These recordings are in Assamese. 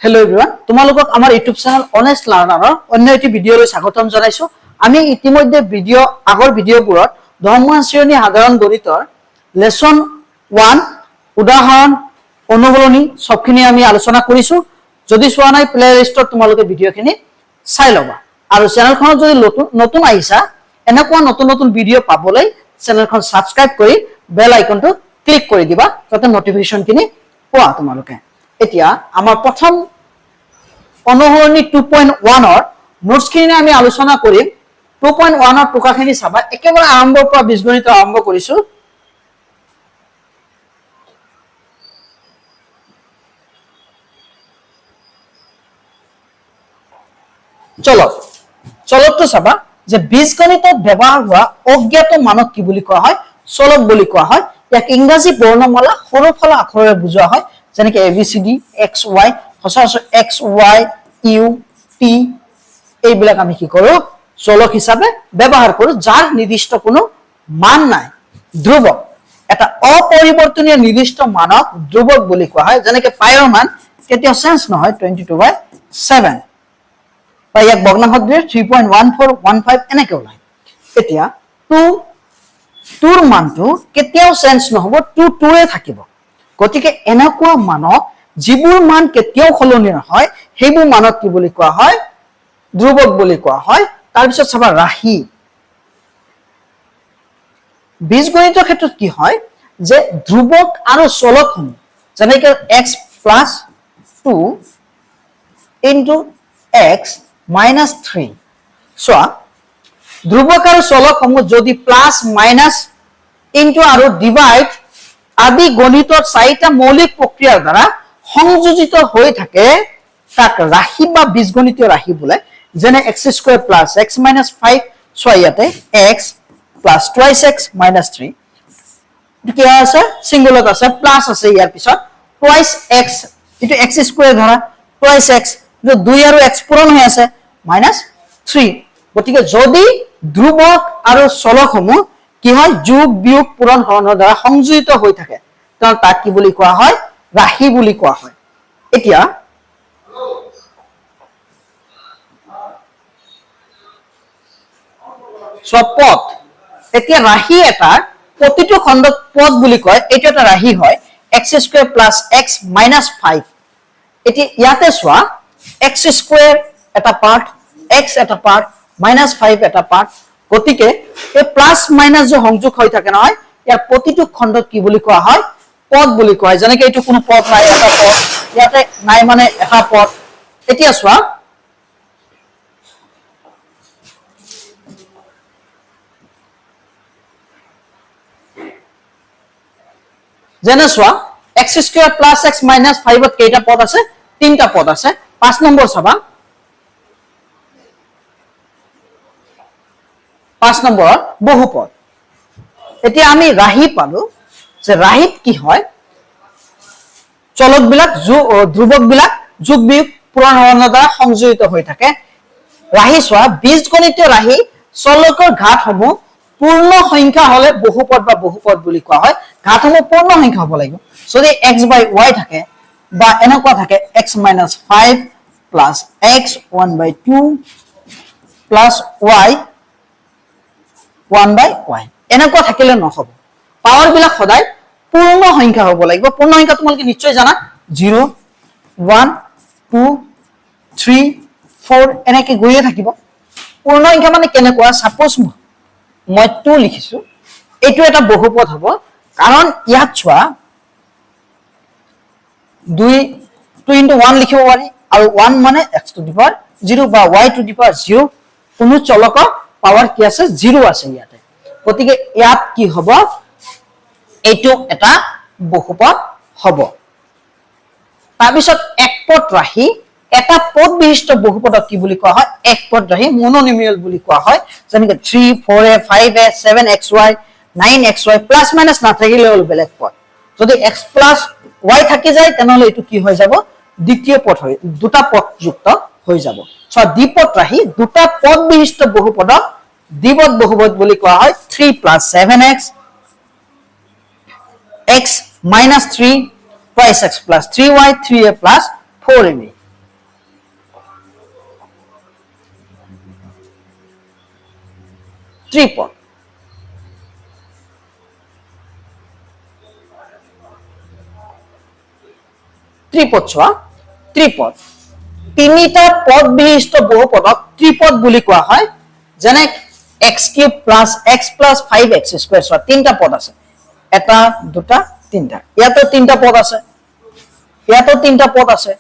हेलो एवरीवन তোমালোকক আমাৰ ইউটিউব চেনেল অনেষ্ট লাৰ্ণাৰৰ অন্য এটি ভিডিঅলৈ স্বাগতম জনাইছো আমি ইতিমধ্যে আগৰ ভিডিঅ'বোৰত দশম শ্ৰেণী সাধাৰণ গণিতৰ লেসন 1 উদাহৰণ অনুবলনী সবখিনি আমি আলোচনা কৰিছো যদি চোৱা নাই প্লে লিষ্টত তোমালোকে ভিডিঅ'খিনি চাই লবা আৰু চেনেলখনত যদি নতুন আহিছা এনেকুৱা নতুন ভিডিঅ' পাবলৈ চেনেলখন সাবস্ক্ৰাইব কৰি বেল আইকনটো ক্লিক কৰি দিবা যাতে নটিফিকেশনখিনি পোৱা তোমালোকে এতিয়া আমাৰ প্ৰথম অনুসৰণী 2.1 ৰ নোটছখিনি আমি আলোচনা কৰিম 2.1 ৰ টুকাখিনি চাবা একেবাৰে আৰম্ভৰ পৰা বীজগণিত আৰম্ভ কৰিছো চলকটো চাবা যে বীজগণিতত ব্যৱহাৰ হোৱা অজ্ঞাত মানক কি বুলি কোৱা হয় চলক বুলি কোৱা হয় ইয়াক ইংৰাজী বৰ্ণমালা সৰু ফলা আখৰেৰে বুজোৱা হয় যেনেকৈ ABCD XY সচৰাচৰ XY U T এইবিলাক আমি কি কৰো চলক হিচাপে ব্যৱহাৰ কৰো যাৰ নিৰ্দিষ্ট কোনো মান নাই ধ্ৰুবক এটা অপৰিৱৰ্তনীয় নিৰ্দিষ্ট মানক ধ্ৰুবক বুলি কোৱা হয় যেনেকৈ পাইৰ মান কেতিয়াও চেঞ্জ নহয় 22/7 বা ইয়াক ভগ্নাংশত দিয়ে 3.1415 এনেকৈ ওলাই এতিয়া 2 ৰ মানটো কেতিয়াও চেঞ্জ নহব 2 এ থাকিব গতিকে এনেকুৱা মানক যিবোৰ মান কেতিয়াও সলনি নহয় সেইবোৰ মানক কি বুলি কোৱা হয় ধ্ৰুবক বুলি কোৱা হয় তাৰ পিছত চাবা ৰাশি বীজগণিতৰ ক্ষেত্ৰত কি হয় যে ধ্ৰুবক আৰু চলকসমূহ যেনেকৈ x + 2 * x - 3 চোৱা ধ্ৰুবক আৰু চলকসমূহ যদি প্লাস মাইনাস ইনটু আৰু ডিভাইড আদি গণিতৰ চাৰিটা মৌলিক প্ৰক্ৰিয়াৰ দ্বাৰা সংযোজিত হৈ থাকে তাক ৰাশি বা বীজগণিতীয় ৰাশি বোলে যেনে x² + x - 5 চোৱা ইয়াতে x + 2x - 3 কি আছে সিঙ্গুলত আছে প্লাস আছে ইয়াৰ পিছত 2x এটো x² ধৰা 2x যে 2 আৰু x পূৰণ হৈ আছে -3 গতিকে যদি ধ্ৰুবক আৰু চলকসমূহ কি হয় যোগ বিয়োগ পূৰণ হৰণৰ দ্বাৰা সংযোজিত হৈ থাকে তাৰ তাক কি বুলি কোৱা হয় ৰাশি বুলি কোৱা হয় এতিয়া পদ এতিয়া ৰাশি এটা প্ৰতিটো খণ্ডক পদ বুলি কয় এটা এটা ৰাশি হয় x² + x - 5 এতিয়া ইয়াতে চোৱা x² এটা পাৰ্ট x এটা পাৰ্ট -5 এটা পাৰ্ট গতিকে এই প্লাস মাইনাস যে সংযোগ হৈ থাকে নহয় ইয়াৰ প্ৰতিটো খণ্ডক কি বুলি কোৱা হয় পদ বুলি কোৱা হয় যেনেকৈ এইটো কোনো পদ নাই এটা পদ ইয়াতে নাই মানে এটা পদ এতিয়া চোৱা যেনে চোৱা x² + x - 5 ত কেইটা পদ আছে তিনটা পদ আছে 5 নম্বৰ চাবা 5 নম্বৰত বহুপদ এতিয়া আমি ৰাশি পালো যে ৰাশিত কি হয় চলক বিলাক ধ্ৰুবক বিলাক যোগ বিয়োগ পূৰণ হৰণৰ দ্বাৰা সংযোজিত হৈ থাকে ৰাশি চোৱা বীজগণিতীয় ৰাশি চলকৰ ঘাতসমূহ পূৰ্ণ সংখ্যা হলে বহুপদ বা বহুপদ বুলি কোৱা হয় ঘাতসমূহ পূৰ্ণ সংখ্যা হ'ব লাগিব যদি x/y থাকে বা এনেকুৱা থাকে x - 5 + x 1/2 + y 1/y এনেকুৱা থাকিলে নহব পাৱাৰ বিলাক সদায় পূৰ্ণ সংখ্যা হ'ব লাগিব পূৰ্ণ সংখ্যা তোমালোকে নিশ্চয় জানা 0 1 2 3 4 এনেকৈ গৈয়ে থাকিব পূৰ্ণ সংখ্যা মানে কেনেকুৱা সাপোজ মই 2 লিখিছো এইটো এটা বহুপদ হ'ব কাৰণ ইয়াত চোৱা 2 * 1 লিখিব পাৰি আৰু 1 মানে x⁴0 বা y⁴0 কোনো চলকৰ পাৱাৰ কি আছে 0 আছে ইয়াতে গতিকে ইয়াত কি হ'ব এইটো এটা বহুপদ হ'ব তাৰপিছত একপদ ৰাশি এটা পদ বিশিষ্ট বহুপদক কি বুলি কোৱা হয় একপদ ৰাশি মনোনিমিয়েল বুলি কোৱা হয় যেনেকৈ 3 4a 5a 7xy 9xy plus minus নাথাকিলে হ'ল বেলেগ পদ যদি x + y থাকি যায় তেনেহলে এইটো কি হৈ যাব দ্বিতীয় পদ হয় দুটা পদ যুক্ত হৈ যাব সো দ্বিপদ ৰাশি দুটা পদ বিশিষ্ট বহুপদক দ্বিপদ বহুপদ বুলি কোৱা হয় 3 + 7x x - 3 twice x + 3y 3a + 4ab ত্ৰিপদ চোৱা ত্ৰিপদ তিনিটা পদ বিশিষ্ট বহুপদক ত্ৰিপদ বুলি কোৱা হয় যেনে x³ + x + 5x² চোৱা তিনিটা পদ আছে এটা দুটা তিনিটা ইয়াতো তিনিটা পদ আছে ইয়াতো তিনিটা পদ আছে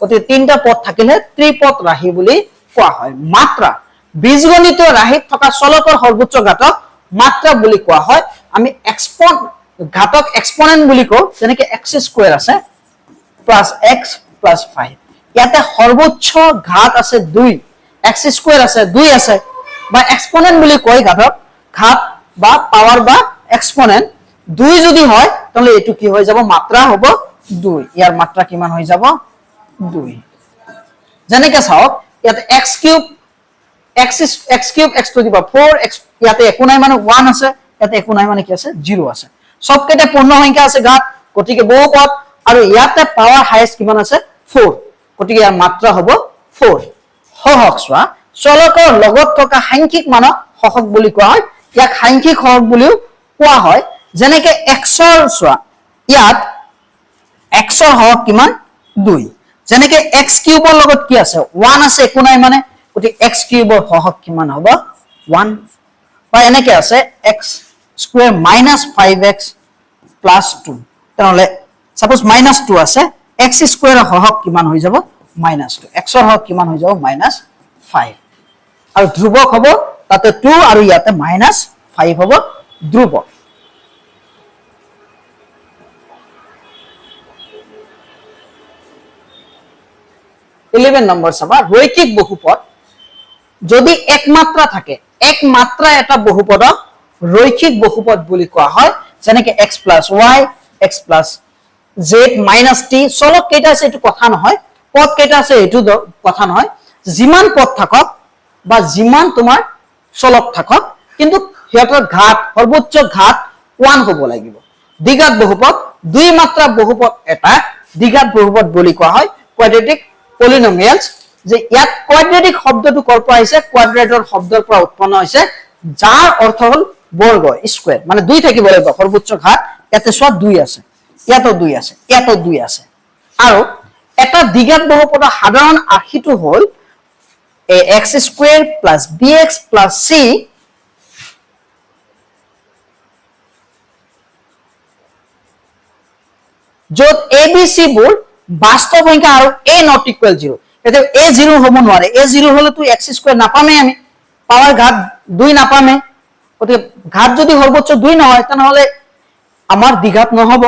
গতিকে তিনিটা পদ থাকিলে ত্ৰিপদ ৰাশি বুলি কোৱা হয় মাত্ৰা বীজগণিতীয় ৰাশিত থকা চলকৰ সৰ্বোচ্চ ঘাতক মাত্ৰা বুলি কোৱা হয় আমি ঘাতক এক্সপোনেন্ট বুলি কওঁ যেনেকৈ x² আছে plus x plus 5 ইয়াতে সৰ্বোচ্চ ঘাত আছে 2 x² আছে 2 আছে বা এক্সপোনেন্ট বুলি কয় ঘাত বা পাৱাৰ বা এক্সপোনেন্ট 2 যদি হয় তাহলে এটো কি হৈ যাব মাত্ৰা হ'ব 2 ইয়াৰ মাত্ৰা কিমান হৈ যাব 2 যেনেকৈ চাওক ইয়াতে x³ x to the power 4 x ইয়াতে একো নাই মানে 1 আছে ইয়াতে একো নাই মানে কি আছে 0 আছে সবকেইটা পূৰ্ণ সংখ্যা আছে ঘাত গতিকে বহুপদ আৰু ইয়াতে পাৱাৰ হাইয়েস্ট কিমান আছে 4 গতিকে ইয়াৰ মাত্ৰা হ'ব 4 সহগ চোৱা চলকৰ লগত থকা সাংখ্যিক মানক সহগ বুলি কোৱা হয় ইয়াক সাংখ্যিক সহগ বুলিও কোৱা হয় যেনেকৈ x ৰ চোৱা ইয়াত x ৰ সহগ কিমান 2 যেনেকৈ x³ ৰ লগত কি আছে 1 আছে একো নাই মানে গতিকে x³ ৰ সহগ কিমান হ'ব 1 বা এনেকৈ আছে x² - 5x + 2 তাহলে suppose -2 আছে x² ৰ সহগ কিমান হৈ যাব -2 x ৰ সহগ কিমান হৈ যাব -5 আৰু ধ্ৰুবক হ'ব তাতে 2 আৰু ইয়াতে -5 হ'ব ধ্ৰুবক 11 নম্বৰ চাবা ৰৈখিক বহুপদ যদি এক মাত্ৰা থাকে এক মাত্ৰা এটা বহুপদক ৰৈখিক বহুপদ বুলি কোৱা হয় যেনেকৈ x + y x + z - t চলক কেইটা আছে এটো কথা নহয় পদ কেইটা আছে এটো কথা নহয় যিমান পদ থাকক বা যিমান তোমাৰ চলক থাকক কিন্তু হেতৰ ঘাত সৰ্বোচ্চ ঘাত 1 হ'ব লাগিব দ্বিঘাত বহুপদ দুই মাত্ৰা বহুপদ এটা দ্বিঘাত বহুপদ বুলি কোৱা হয় কোৱাড্ৰেটিক পলিনোমিয়ালস যে ইয়াত কোৱাড্ৰেটিক শব্দটো কৰ পৰা আহিছে কোৱাড্ৰেটৰ শব্দৰ পৰা উৎপন্ন হৈছে যাৰ অৰ্থ হ'ল বৰ্গ স্কয়াৰ মানে দুই থাকিব লাগিব সৰ্বোচ্চ ঘাত ইয়াতে চোৱা 2 আছে ইয়াতো 2 আছে ইয়াতো 2 আছে আৰু এটা দ্বিঘাত বহুপদৰ সাধাৰণ আৰ্হিটো হ'ল x² + bx + c য'ত a b c বোৰ বাস্তৱ সংখ্যা আৰু a not equal 0 এতে a 0 হ'ব নোৱাৰে a 0 হলে তো x² নাপামে আমি পাৱাৰ ঘাত 2 নাপামে গতিকে ঘাত যদি সৰ্বোচ্চ 2 নহয় তেনহলে আমাৰ দ্বিঘাত নহব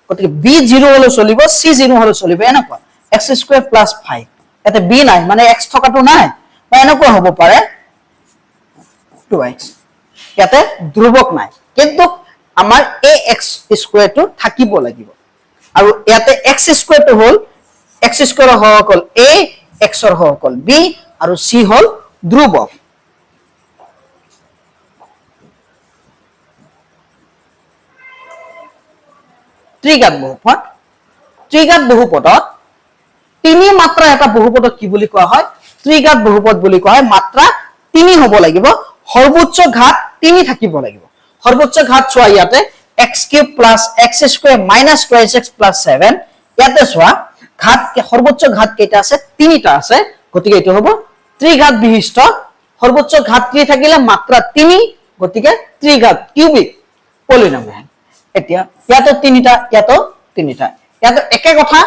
গতিকে b 0 হলে চলিব c 0 হলে চলিব এনেকুৱা x² + 5 এতে b নাই মানে x থকাটো নাই বা এনেকুৱা হ'ব পাৰে 2x ইয়াতে ধ্ৰুবক নাই কিন্তু আমাৰ ax² টো থাকিব লাগিব আৰু ইয়াতে x² টো হ'ল x² ৰ সহগ হ'ল a x ৰ সহগ হ'ল b আৰু c হ'ল ধ্ৰুবক ত্ৰিঘাত বহুপদত তিনি মাত্ৰা এটা বহুপদক কি বুলি কোৱা হয় ত্ৰিঘাত বহুপদ বুলি কোৱা হয় মাত্ৰা 3 হ'ব লাগিব সৰ্বোচ্চ ঘাত 3 থাকিব লাগিব সৰ্বোচ্চ ঘাত চোৱা ইয়াতে x³ + x² - 2x + 7 ইয়াতে চোৱা ঘাত সৰ্বোচ্চ ঘাত কেইটা আছে 3টা আছে গতিকে এটো হ'ব ত্ৰিঘাত বিশিষ্ট সৰ্বোচ্চ ঘাত 3 থাকিলে মাত্ৰা 3 গতিকে ত্ৰিঘাত কিউবিক পলিনোমিয়াল এতিয়া ইয়াতো 3টা ইয়াতো 3টা ইয়াতো একে কথা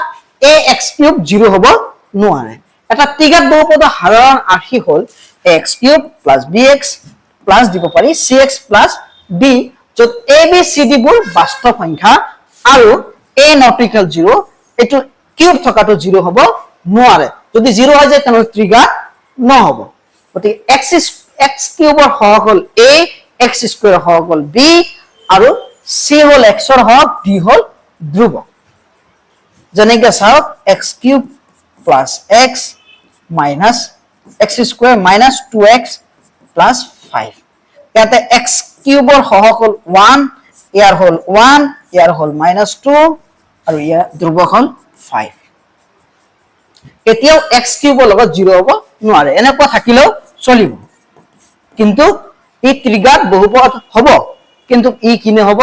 ax³ 0 হ'ব নোৱাৰে এটা ত্ৰিঘাত বহুপদৰ সাধাৰণ আৰ্হি হ'ল x³ + bx + দিব পাৰি cx + d য'ত a b c d বোৰ বাস্তৱ সংখ্যা আৰু a not equal 0 এটো কিউব থকাটো 0 হ'ব নোৱাৰে যদি 0 হৈ যায় তেনে ত্ৰিঘাত নহব গতিকে x³ ৰ সহগ হ'ল a x² ৰ সহগ হ'ল b আৰু c হ'ল x ৰ সহগ d হ'ল ধ্ৰুবক যেনেকৈ চাওক x³ + x - x² - 2x + 5 ইয়াতে x³ ৰ সহগ হ'ল 1 ইয়াৰ হ'ল 1 ইয়াৰ হ'ল -2 আৰু ইয়াৰ ধ্ৰুবক হ'ল 5 এতিয়াও x³ ৰ লগত 0 হ'ব নোৱাৰে এনেকুৱা থাকিলেও চলিব কিন্তু ই ট্ৰিগাৰ্ড বহুপদ হ'ব কিন্তু ই কিনে হ'ব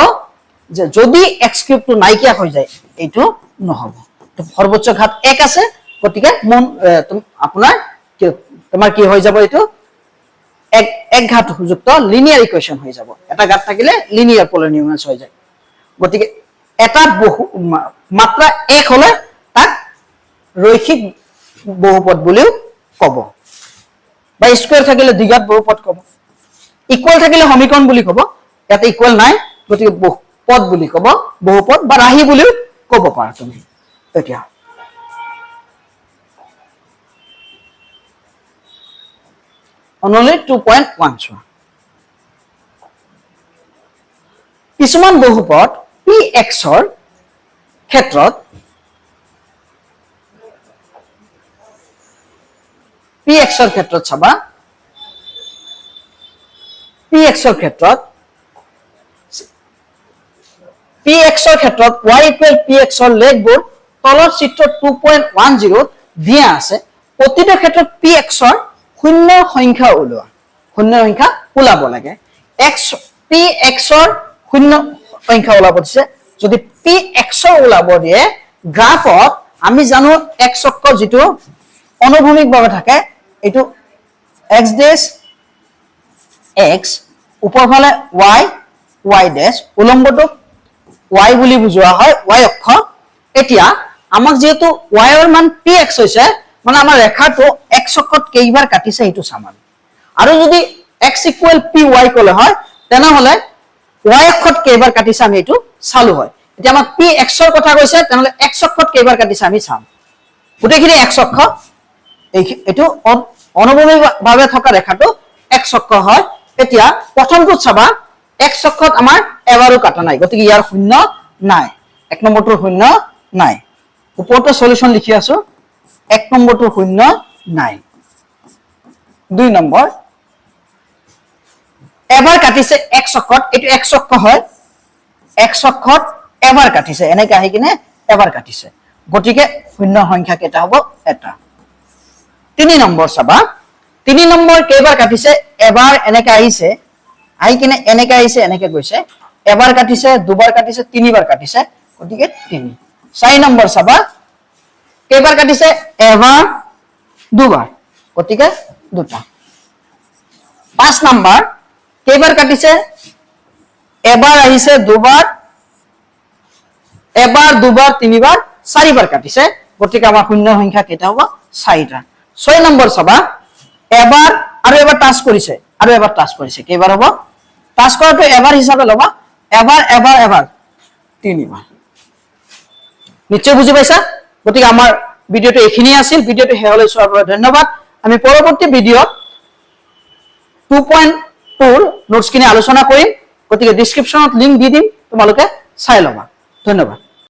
যে যদি x কিউবটো নাইকিয়া হৈ যায় এইটো নহব তো সৰ্বোচ্চ ঘাত 1 আছে গতিকে আপোনাৰ তোমাৰ কি হৈ যাব এইটো এক ঘাত যুক্ত লিনিয়াৰ ইকুৱেশ্যন হৈ যাব এটা ঘাত থাকিলে লিনিয়াৰ পলিনোমিয়ালছ হৈ যায় গতিকে এটা মাত্ৰা 1 হলে তাক ৰৈখিক বহুপদ বুলিও ক'ব বা স্কয়াৰ থাকিলে দ্বিঘাত বহুপদ ক'ব ইকুয়াল থাকিলে সমীকৰণ বুলি ক'ব ইয়াতে ইকুয়াল নাই গতিকে পদ বুলি ক'ব বহুপদ বা ৰাহি বুলিও ক'ব পাৰা তুমি এতিয়া only 2.1 চোৱা কিছুমান বহুপদ px ৰ ক্ষেত্ৰত px ৰ ক্ষেত্ৰত চাবা px ৰ ক্ষেত্ৰত y equal px ৰ লেখবোৰ তলৰ চিত্ৰ 2.10 দিয়া আছে প্ৰতিটো ক্ষেত্ৰত px ৰ শূন্য সংখ্যা ওলোৱা শূন্য সংখ্যা ওলাব লাগে px ৰ শূন্য সংখ্যা ওলাব দিছে যদি px ৰ ওলাব দিয়ে গ্ৰাফত আমি জানো x অক্ষ যেটো অনুভূমিকভাৱে থাকে এটো x ডেশ x উপৰফালে y ডেশ উলম্বটো y বুলি বুজোৱা হয় y অক্ষ এতিয়া আমাক যেহেতু y ৰ মান px হৈছে মানে আমাৰ ৰেখাটো x অক্ষত কেইবাৰ কাটিছে এটো সমান আৰু যদি x = py কলে হয় তেনেহলে y অক্ষত কেইবাৰ কাটিছে আমি এটো চালু হয় এতিয়া আমাক px ৰ কথা কৈছে তেনেহলে x অক্ষত কেইবাৰ কাটিছে আমি চাম গোটেইখিনি x অক্ষ এটো অনুভূমিকভাৱে থকা ৰেখাটো x অক্ষ হয় এতিয়া প্ৰথমটো চাবা x অক্ষত আমাৰ এবাৰো কাটা নাই গতিকে ইয়াৰ শূন্য নাই এক নম্বৰটো শূন্য নাই ওপৰতে সলিউশন লিখি আছো এক নম্বৰটো শূন্য নাই দুই নম্বৰ এবাৰ কাটিছে x অক্ষত এটো x অক্ষ হয় x অক্ষত এবাৰ কাটিছে এনেকৈ আহি কিনে এবাৰ কাটিছে গতিকে শূন্য সংখ্যা কেটা হ'ব এটা 3 নম্বৰ চাবা 3 নম্বৰ কেইবাৰ কাটিছে এবাৰ এনেকৈ আহিছে আহি কিনে এনেকৈ আহিছে এনেকৈ গৈছে এবাৰ কাটিছে দুবাৰ কাটিছে তিনিবাৰ কাটিছে গতিকে 3 4 নম্বৰ চাবা কেইবাৰ কাটিছে এবাৰ দুবাৰ গতিকে দুটা 5 নম্বৰ কেইবাৰ কাটিছে এবাৰ আহিছে দুবাৰ এবাৰ দুবাৰ তিনিবাৰ চাৰিবাৰ কাটিছে গতিকে আমাৰ শূন্য সংখ্যা কেটা হ'ব 4টা 6 নম্বৰ চাবা এবাৰ আৰু এবাৰ টাচ কৰিছে আৰু এবাৰ টাচ কৰিছে কেইবাৰ হ'ব টাচ কৰাটো এবাৰ হিচাপে লবা এবাৰ তিনিবাৰ নিশ্চয় বুজি পাইছা গতিকে আমাৰ ভিডিওটো এখিনি আছিল ভিডিওটো হেলৈ চোৱাৰ বাবে ধন্যবাদ আমি পৰৱৰ্তী ভিডিওত 2.2 নোটছ কিনে আলোচনা কৰিম গতিকে ডেসক্ৰিপচনত লিংক দি দিম তোমালোকে চাই লবা ধন্যবাদ